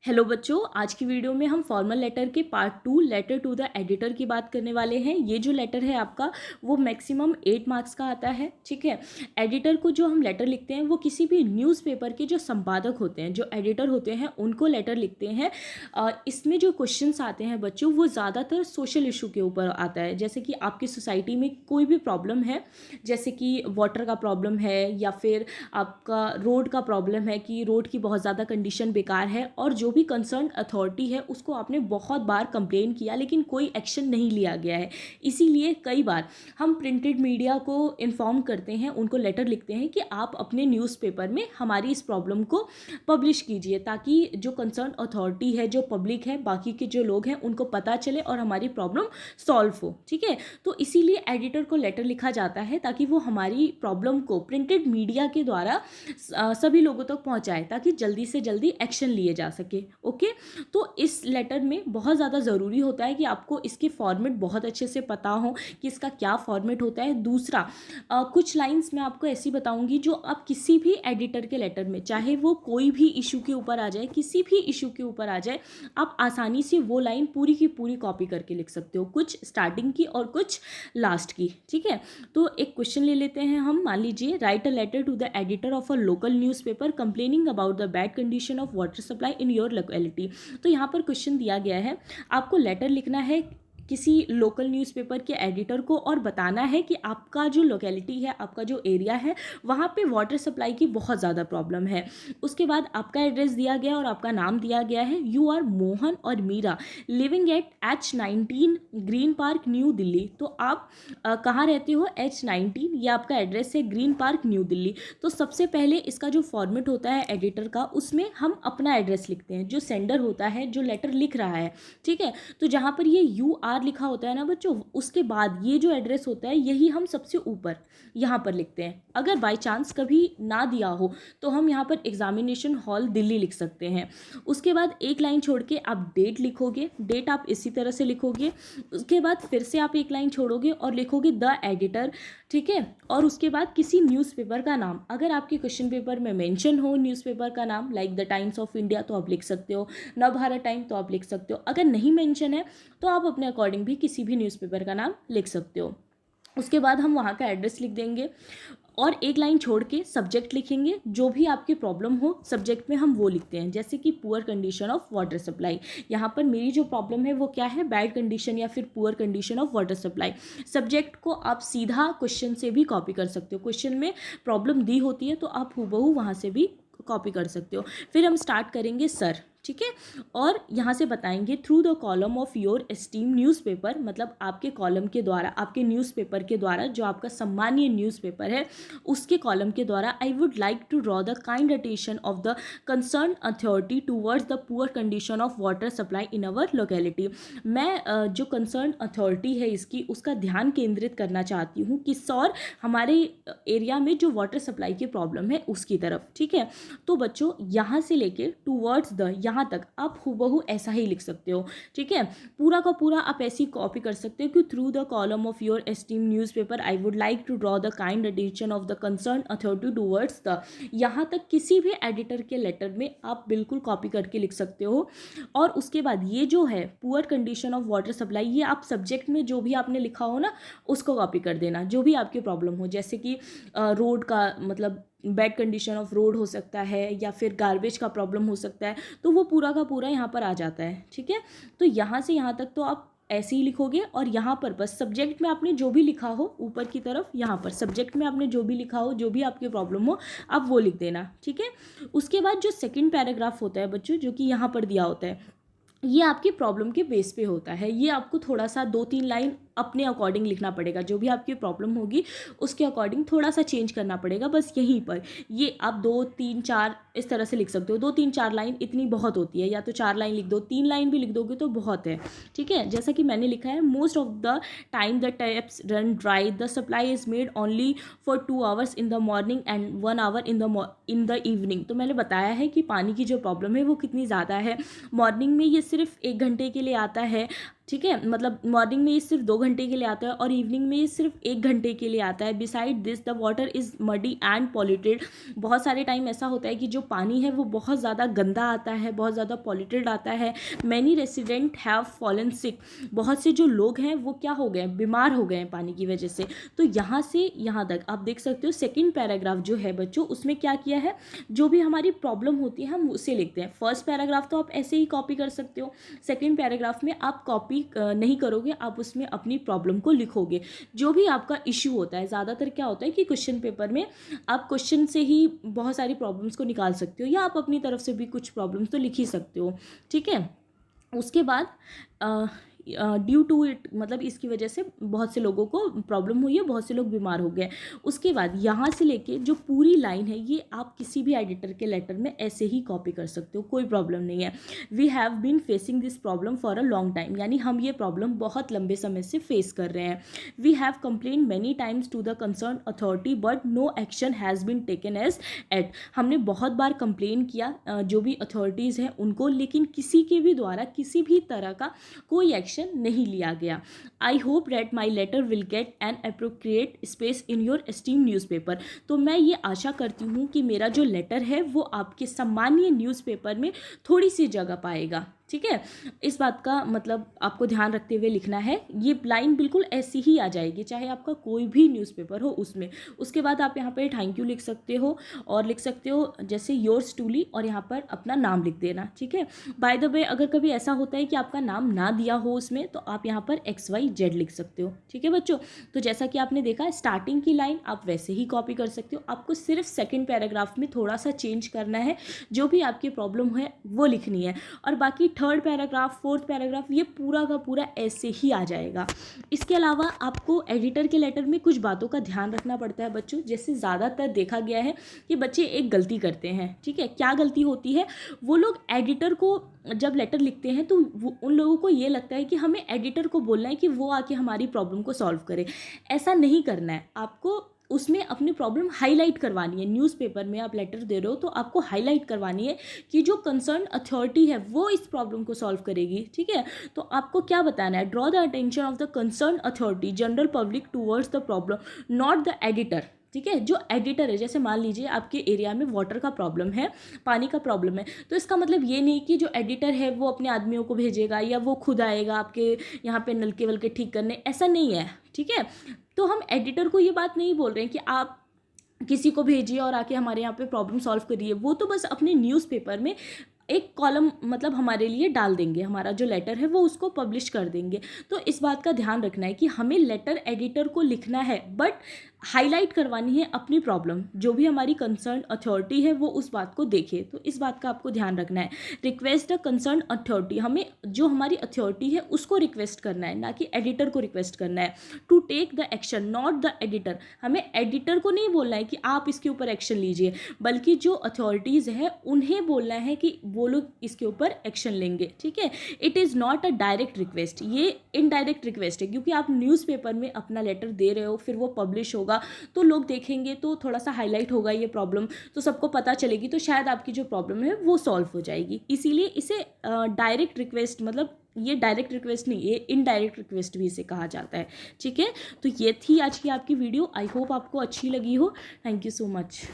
Hello बच्चों, आज की वीडियो में हम फॉर्मल लेटर के part 2 letter to the editor की बात करने वाले हैं। ये जो लेटर है आपका वो मैक्सिमम 8 मार्क्स का आता है। ठीक है, एडिटर को जो हम लेटर लिखते हैं वो किसी भी न्यूज़पेपर के जो संपादक होते हैं, जो एडिटर होते हैं, उनको लेटर लिखते हैं। इसमें जो क्वेश्चंस आते हैं बच्चों वो ज़्यादातर सोशल इशू के ऊपर आता है। जैसे कि आपकी सोसाइटी में कोई भी प्रॉब्लम है, जैसे कि वाटर का प्रॉब्लम है या फिर आपका रोड का प्रॉब्लम है कि रोड की बहुत ज़्यादा कंडीशन बेकार है और जो भी कंसर्न अथॉरिटी है उसको आपने बहुत बार कंप्लेन किया लेकिन कोई एक्शन नहीं लिया गया है। इसीलिए कई बार हम प्रिंटेड मीडिया को इन्फॉर्म करते हैं, उनको लेटर लिखते हैं कि आप अपने न्यूज़पेपर में हमारी इस प्रॉब्लम को पब्लिश कीजिए, ताकि जो कंसर्न अथॉरिटी है, जो पब्लिक है, बाकी के जो लोग हैं उनको पता चले और हमारी प्रॉब्लम सॉल्व हो। ठीक है, तो इसीलिए एडिटर को लेटर लिखा जाता है ताकि वो हमारी प्रॉब्लम को प्रिंटेड मीडिया के द्वारा सभी लोगों तक पहुंचाए, ताकि जल्दी से जल्दी एक्शन लिए जा सके। ओके, तो इस लेटर में बहुत ज़्यादा ज़रूरी होता है कि आपको इसके फॉर्मेट बहुत अच्छे से पता हो कि इसका क्या फॉर्मेट होता है। दूसरा, कुछ लाइंस मैं आपको ऐसी बताऊंगी जो आप किसी भी एडिटर के लेटर में, चाहे वो कोई भी इशू के ऊपर आ जाए, किसी भी इशू के ऊपर आ जाए, आप आसानी से वो लाइन पूरी की पूरी कॉपी करके लिख सकते हो, कुछ स्टार्टिंग की और कुछ लास्ट की। ठीक है, तो एक क्वेश्चन ले लेते हैं हम। मान लीजिए, write a letter to the editor of a local newspaper complaining about the bad condition of water supply in your locality. तो यहाँ पर क्वेश्चन दिया गया है, आपको लेटर लिखना है किसी लोकल न्यूज़पेपर के एडिटर को और बताना है कि आपका जो लोकेलिटी है, आपका जो एरिया है, वहाँ पे वाटर सप्लाई की बहुत ज़्यादा प्रॉब्लम है। उसके बाद आपका एड्रेस दिया गया और आपका नाम दिया गया है। यू आर मोहन और Meera living at H19 Green Park New Delhi. तो आप कहाँ रहते हो? H19, ये आपका एड्रेस है, ग्रीन पार्क न्यू दिल्ली। तो सबसे पहले इसका जो फॉर्मेट होता है एडिटर का, उसमें हम अपना एड्रेस लिखते हैं, जो सेंडर होता है, जो लेटर लिख रहा है। ठीक है, तो जहाँ पर ये UR लिखा होता है ना बच्चों, उसके बाद ये जो एड्रेस होता है यही हम सबसे ऊपर यहाँ पर लिखते हैं। अगर बाय चांस कभी ना दिया हो तो हम यहाँ पर एग्जामिनेशन हॉल दिल्ली लिख सकते हैं। उसके बाद एक लाइन छोड़ के आप डेट लिखोगे, डेट आप इसी तरह से लिखोगे। उसके बाद फिर से आप एक लाइन छोड़ोगे और लिखोगे द एडिटर। ठीक है, और उसके बाद किसी न्यूज़पेपर का नाम, अगर आपके क्वेश्चन पेपर में मेंशन हो न्यूज़पेपर का नाम, like the times of India, तो आप लिख सकते हो, नवभारत टाइम, तो आप लिख सकते हो। अगर नहीं मेंशन है तो आप अपने अकॉर्डिंग भी किसी भी न्यूज़पेपर का नाम लिख सकते हो। उसके बाद हम वहाँ का एड्रेस लिख देंगे और एक लाइन छोड़ के सब्जेक्ट लिखेंगे। जो भी आपकी प्रॉब्लम हो सब्जेक्ट में हम वो लिखते हैं, जैसे कि poor condition of water supply. यहाँ पर मेरी जो प्रॉब्लम है वो क्या है? बैड कंडीशन या फिर poor condition of water supply. Subject को आप सीधा क्वेश्चन से भी कॉपी कर सकते हो, क्वेश्चन में प्रॉब्लम दी होती है तो आप हूबहू वहाँ से भी कॉपी कर सकते हो। फिर हम स्टार्ट करेंगे सर। ठीक है, और यहाँ से बताएंगे through the column of your esteem newspaper, मतलब आपके कॉलम के द्वारा, आपके न्यूज़पेपर के द्वारा, जो आपका सम्मानीय न्यूज़पेपर है उसके कॉलम के द्वारा, I would like to draw the kind attention of the concern authority towards the poor condition of water supply in our locality. मैं जो कंसर्न अथॉरिटी है इसकी, उसका ध्यान केंद्रित करना चाहती हूँ किस और हमारे एरिया में जो वाटर सप्लाई की प्रॉब्लम है उसकी तरफ। ठीक है, तो बच्चों यहाँ से लेके टूवर्ड्स द यहाँ तक आप हूबहू ऐसा ही लिख सकते हो। ठीक है, पूरा का पूरा आप ऐसी कॉपी कर सकते हो कि through the column of your esteem newspaper I would like to draw the kind attention of the concern authority towards the, यहाँ तक किसी भी एडिटर के लेटर में आप बिल्कुल कॉपी करके लिख सकते हो। और उसके बाद ये जो है poor condition of water supply, ये आप सब्जेक्ट में जो भी आपने लिखा हो ना उसको कॉपी कर देना, जो भी आपकी प्रॉब्लम हो। जैसे कि रोड का मतलब बैड कंडीशन ऑफ रोड हो सकता है या फिर गार्बेज का प्रॉब्लम हो सकता है, तो वो पूरा का पूरा यहाँ पर आ जाता है। ठीक है, तो यहाँ से यहाँ तक तो आप ऐसे ही लिखोगे और यहाँ पर बस सब्जेक्ट में आपने जो भी लिखा हो ऊपर की तरफ, यहाँ पर सब्जेक्ट में आपने जो भी लिखा हो, जो भी आपकी प्रॉब्लम हो, आप वो लिख देना। ठीक है, उसके बाद जो सेकंड पैराग्राफ होता है बच्चों, जो कि यहाँ पर दिया होता है, ये आपकी प्रॉब्लम के बेस पे होता है। ये आपको थोड़ा सा 2-3 लाइन अपने अकॉर्डिंग लिखना पड़ेगा, जो भी आपकी प्रॉब्लम होगी उसके अकॉर्डिंग थोड़ा सा चेंज करना पड़ेगा बस यहीं पर। ये आप 2-3-4 इस तरह से लिख सकते हो। 2-3-4 लाइन इतनी बहुत होती है, या तो 4 लाइन लिख दो, 3 लाइन भी लिख दोगे तो बहुत है। ठीक है, जैसा कि मैंने लिखा है, most of the time the taps run dry, the supply is made only for 2 hours in the morning and 1 hour in the evening. तो मैंने बताया है कि पानी की जो प्रॉब्लम है वो कितनी ज़्यादा है। मॉर्निंग में ये सिर्फ 1 घंटे के लिए आता है, ठीक है, मतलब मॉर्निंग में ये सिर्फ 2 घंटे के लिए आता है और इवनिंग में ये सिर्फ 1 घंटे के लिए आता है। Beside this the water is muddy and polluted. बहुत सारे टाइम ऐसा होता है कि जो पानी है वो बहुत ज़्यादा गंदा आता है, बहुत ज़्यादा पॉल्यूटेड आता है। Many resident have fallen sick. बहुत से जो लोग हैं वो क्या हो गए हैं, बीमार हो गए हैं पानी की वजह से। तो यहाँ से यहाँ तक आप देख सकते हो सेकेंड पैराग्राफ जो है बच्चों, उसमें क्या किया है, जो भी हमारी प्रॉब्लम होती है हम उसे लिखते हैं। फर्स्ट पैराग्राफ तो आप ऐसे ही कॉपी कर सकते हो, सेकेंड पैराग्राफ में आप कॉपी नहीं करोगे, आप उसमें अपनी प्रॉब्लम को लिखोगे, जो भी आपका इश्यू होता है। ज़्यादातर क्या होता है कि क्वेश्चन पेपर में आप क्वेश्चन से ही बहुत सारी प्रॉब्लम्स को निकाल सकते हो, या आप अपनी तरफ से भी कुछ प्रॉब्लम्स तो लिख ही सकते हो। ठीक है, उसके बाद ड्यू टू इट, मतलब इसकी वजह से बहुत से लोगों को प्रॉब्लम हुई है, बहुत से लोग बीमार हो गए। उसके बाद यहाँ से लेके जो पूरी लाइन है ये आप किसी भी एडिटर के लेटर में ऐसे ही कॉपी कर सकते हो, कोई प्रॉब्लम नहीं है। We have been facing this problem for a long time, यानी हम ये प्रॉब्लम बहुत लंबे समय से फेस कर रहे हैं। We have complain many times to the concern authority but no action has been taken as yet. हमने बहुत बार कंप्लेन किया जो भी अथॉरिटीज़ हैं उनको, लेकिन किसी के भी द्वारा किसी भी तरह का कोई एक्शन नहीं लिया गया। I hope that my letter will get an appropriate space in your esteem newspaper. तो मैं ये आशा करती हूँ कि मेरा जो लेटर है वो आपके सम्मानीय न्यूज़पेपर में थोड़ी सी जगह पाएगा। ठीक है, इस बात का मतलब आपको ध्यान रखते हुए लिखना है। ये लाइन बिल्कुल ऐसी ही आ जाएगी चाहे आपका कोई भी न्यूज़पेपर हो उसमें। उसके बाद आप यहाँ पे थैंक यू लिख सकते हो, और लिख सकते हो जैसे योर्स ट्रूली, और यहाँ पर अपना नाम लिख देना। ठीक है, बाय द वे अगर कभी ऐसा होता है कि आपका नाम ना दिया हो उसमें, तो आप यहाँ पर XYZ लिख सकते हो। ठीक है बच्चों, तो जैसा कि आपने देखा स्टार्टिंग की लाइन आप वैसे ही कॉपी कर सकते हो। आपको सिर्फ सेकेंड पैराग्राफ में थोड़ा सा चेंज करना है, जो भी आपकी प्रॉब्लम है वो लिखनी है, और बाकी थर्ड पैराग्राफ फोर्थ पैराग्राफ ये पूरा का पूरा ऐसे ही आ जाएगा। इसके अलावा आपको एडिटर के लेटर में कुछ बातों का ध्यान रखना पड़ता है बच्चों। जैसे ज़्यादातर देखा गया है कि बच्चे एक गलती करते हैं। ठीक है, क्या गलती होती है, वो लोग एडिटर को जब लेटर लिखते हैं तो उन लोगों को ये लगता है कि हमें एडिटर को बोलना है कि वो आके हमारी प्रॉब्लम को सॉल्व करे। ऐसा नहीं करना है, आपको उसमें अपनी प्रॉब्लम हाईलाइट करवानी है। न्यूज़पेपर में आप लेटर दे रहे हो तो आपको हाईलाइट करवानी है कि जो कंसर्न अथॉरिटी है वो इस प्रॉब्लम को सॉल्व करेगी। ठीक है, तो आपको क्या बताना है, draw the attention of the concern authority general public towards the problem, not the editor. ठीक है, जो एडिटर है, जैसे मान लीजिए आपके एरिया में वाटर का प्रॉब्लम है, पानी का प्रॉब्लम है, तो इसका मतलब ये नहीं कि जो एडिटर है वो अपने आदमियों को भेजेगा या वो खुद आएगा आपके यहाँ पे नलके वलके ठीक करने, ऐसा नहीं है। ठीक है, तो हम एडिटर को ये बात नहीं बोल रहे हैं कि आप किसी को भेजिए और आके हमारे यहाँ पे प्रॉब्लम सॉल्व करिए। वो तो बस अपने न्यूज़पेपर में एक कॉलम मतलब हमारे लिए डाल देंगे, हमारा जो लेटर है वो उसको पब्लिश कर देंगे। तो इस बात का ध्यान रखना है कि हमें लेटर एडिटर को लिखना है, बट हाईलाइट करवानी है अपनी प्रॉब्लम, जो भी हमारी कंसर्न अथॉरिटी है वो उस बात को देखे। तो इस बात का आपको ध्यान रखना है। रिक्वेस्ट द कंसर्न अथॉरिटी, हमें जो हमारी अथॉरिटी है उसको रिक्वेस्ट करना है, ना कि एडिटर को रिक्वेस्ट करना है। To take the action not the editor, हमें एडिटर को नहीं बोलना है कि आप इसके ऊपर एक्शन लीजिए, बल्कि जो अथॉरिटीज़ है उन्हें बोलना है कि वो लोग इसके ऊपर एक्शन लेंगे। ठीक है, it is not a direct request, ये इनडायरेक्ट रिक्वेस्ट है, क्योंकि आप न्यूज़पेपर में अपना लेटर दे रहे हो, फिर वो पब्लिश होगा तो लोग देखेंगे, तो थोड़ा सा हाईलाइट होगा ये प्रॉब्लम, तो सबको पता चलेगी, तो शायद आपकी जो प्रॉब्लम है वो सॉल्व हो जाएगी। इसीलिए इसे डायरेक्ट रिक्वेस्ट, मतलब ये डायरेक्ट रिक्वेस्ट नहीं, ये इनडायरेक्ट रिक्वेस्ट भी इसे कहा जाता है। ठीक है, तो ये थी आज की आपकी वीडियो। आई होप आपको अच्छी लगी हो। Thank you so much.